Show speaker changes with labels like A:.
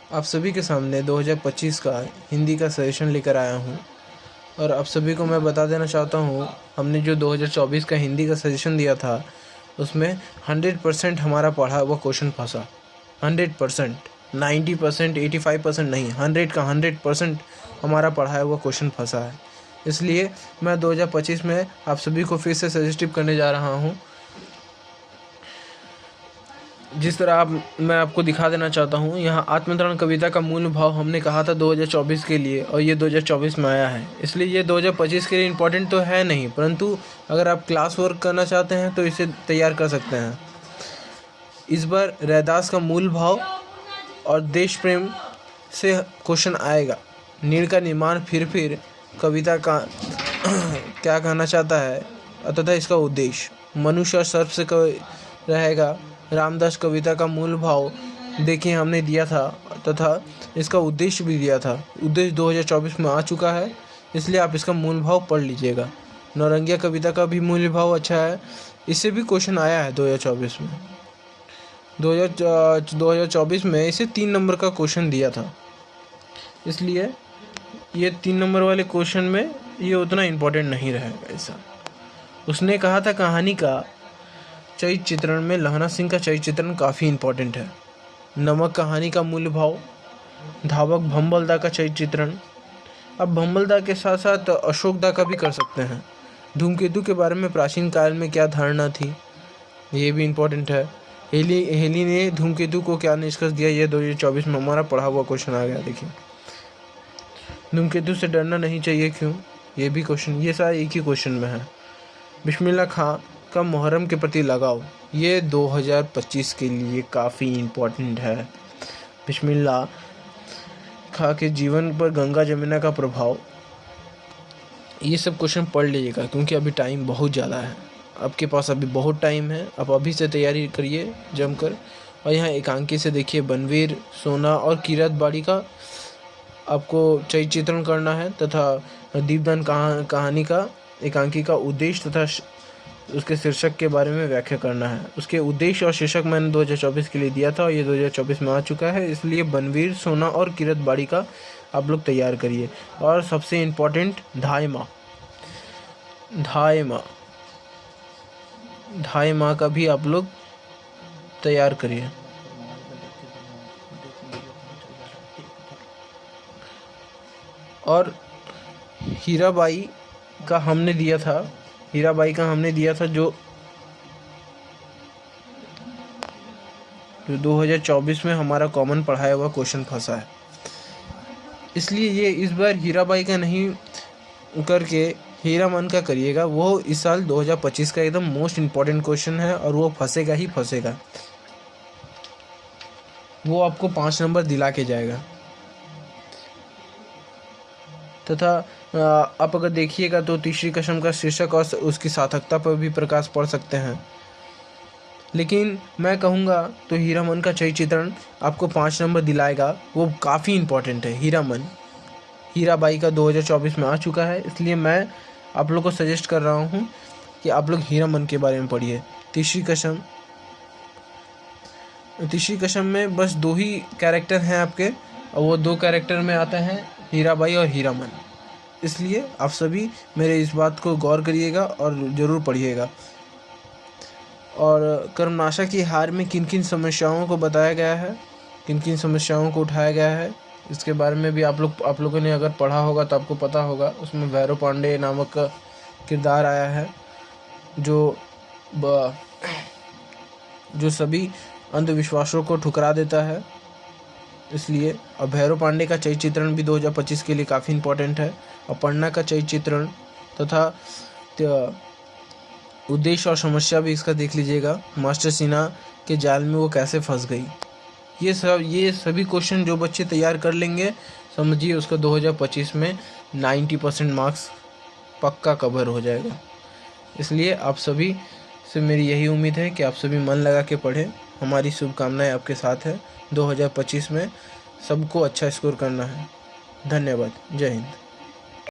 A: आप सभी के सामने 2025 का हिंदी का सजेशन लेकर आया हूँ और आप सभी को मैं बता देना चाहता हूँ, हमने जो 2024 का हिंदी का सजेशन दिया था उसमें 100% हमारा पढ़ा हुआ क्वेश्चन फंसा। 100%, 90%, 85% नहीं, 100 का 100% हमारा पढ़ाया हुआ क्वेश्चन फंसा है। इसलिए मैं 2025 में आप सभी को फिर से सजेस्टिव करने जा रहा हूँ। जिस तरह मैं आपको दिखा देना चाहता हूँ, यहाँ आत्मतरण कविता का मूल भाव हमने कहा था 2024 के लिए और ये 2024 में आया है। इसलिए ये 2025 के लिए इम्पोर्टेंट तो है नहीं, परंतु अगर आप क्लास वर्क करना चाहते हैं तो इसे तैयार कर सकते हैं। इस बार रैदास का मूल भाव और देश प्रेम से क्वेश्चन आएगा। नीड़ का निर्माण फिर कविता का क्या कहना चाहता है तथा इसका उद्देश्य। मनुष्य और सर्प से रहेगा। रामदास कविता का मूल भाव देखिए हमने दिया था तथा इसका उद्देश्य भी दिया था। उद्देश्य 2024 में आ चुका है, इसलिए आप इसका मूल भाव पढ़ लीजिएगा। नौरंगिया कविता का भी मूल भाव अच्छा है, इससे भी क्वेश्चन आया है 2024 में। 2024 में इसे 3 नंबर का क्वेश्चन दिया था, इसलिए ये 3 नंबर वाले क्वेश्चन में ये उतना इम्पोर्टेंट नहीं रहेगा ऐसा। उसने कहा था कहानी का चरित्र चित्रण में लहना सिंह का चरित्र चित्रण काफ़ी इम्पोर्टेंट है। नमक कहानी का मूल भाव, धावक भंबलदा का चरित्र चित्रण। अब भंबलदा के साथ साथ अशोकदा का भी कर सकते हैं। धूमकेतु के बारे में प्राचीन काल में क्या धारणा थी, ये भी इम्पोर्टेंट है। हेली ने धूमकेतु को क्या निष्कर्ष दिया, ये 2024 में हमारा पढ़ा हुआ क्वेश्चन आ गया। देखिए, धूमकेतु से डरना नहीं चाहिए क्यों, ये भी क्वेश्चन, ये सारे एक ही क्वेश्चन में है। बिस्मिल्लाह खां का मुहर्रम के प्रति लगाव, ये 2025 के लिए काफ़ी इम्पोर्टेंट है। बिस्मिल्लाह खां के जीवन पर गंगा जमुना का प्रभाव, ये सब क्वेश्चन पढ़ लीजिएगा क्योंकि अभी टाइम बहुत ज़्यादा है। आपके पास अभी बहुत टाइम है, आप अभी से तैयारी करिए जमकर। और यहाँ एकांकी से देखिए बनवीर, सोना और किरत बाड़ी का आपको चरित्र चित्रण करना है तथा दीपदान कहानी का एकांकी का उद्देश्य तथा उसके शीर्षक के बारे में व्याख्या करना है। उसके उद्देश्य और शीर्षक मैंने 2024 के लिए दिया था और ये 2024 में आ चुका है, इसलिए बनवीर, सोना और किरत बाड़ी का आप लोग तैयार करिए। और सबसे इम्पोर्टेंट ढाई माह का भी आप लोग तैयार करिए। और हीराबाई का हमने दिया था जो 2024 में हमारा कॉमन पढ़ाया हुआ क्वेश्चन फंसा है, इसलिए ये इस बार हीराबाई का नहीं करके हीरामन का करिएगा। वो इस साल 2025 का एकदम मोस्ट इम्पॉर्टेंट क्वेश्चन है और वो फंसेगा ही फंसेगा। वो आपको 5 नंबर दिला के जाएगा। तथा आप अगर देखिएगा तो तीसरी कसम का शीर्षक और उसकी सार्थकता पर भी प्रकाश पड़ सकते हैं, लेकिन मैं कहूँगा तो हीरामन का चरित्र चित्रण आपको 5 नंबर दिलाएगा। वो काफ़ी इम्पोर्टेंट है। हीराबाई का 2024 में आ चुका है, इसलिए मैं आप लोग को सजेस्ट कर रहा हूँ कि आप लोग हीरामन के बारे में पढ़िए। तीसरी कसम में बस 2 ही कैरेक्टर हैं आपके, और वो 2 कैरेक्टर में आते हैं हीराबाई और हीरामन। इसलिए आप सभी मेरे इस बात को गौर करिएगा और ज़रूर पढ़िएगा। और कर्मनाशा की हार में किन किन समस्याओं को बताया गया है, किन किन समस्याओं को उठाया गया है, इसके बारे में भी आप लोगों ने अगर पढ़ा होगा तो आपको पता होगा। उसमें भैरव पांडे नामक का किरदार आया है जो सभी अंधविश्वासों को ठुकरा देता है। इसलिए और भैरव पांडे का चरित्र चित्रण भी 2025 के लिए काफ़ी इम्पोर्टेंट है। अपर्णा का चरित्र चित्रण तथा उद्देश्य और समस्या भी इसका देख लीजिएगा। मास्टर सिन्हा के जाल में वो कैसे फंस गई, ये सभी क्वेश्चन जो बच्चे तैयार कर लेंगे, समझिए उसका 2025 में 90% मार्क्स पक्का कवर हो जाएगा। इसलिए आप सभी से मेरी यही उम्मीद है कि आप सभी मन लगा के पढ़ें। हमारी शुभकामनाएं आपके साथ है। 2025 में सबको अच्छा स्कोर करना है। धन्यवाद। जय हिंद।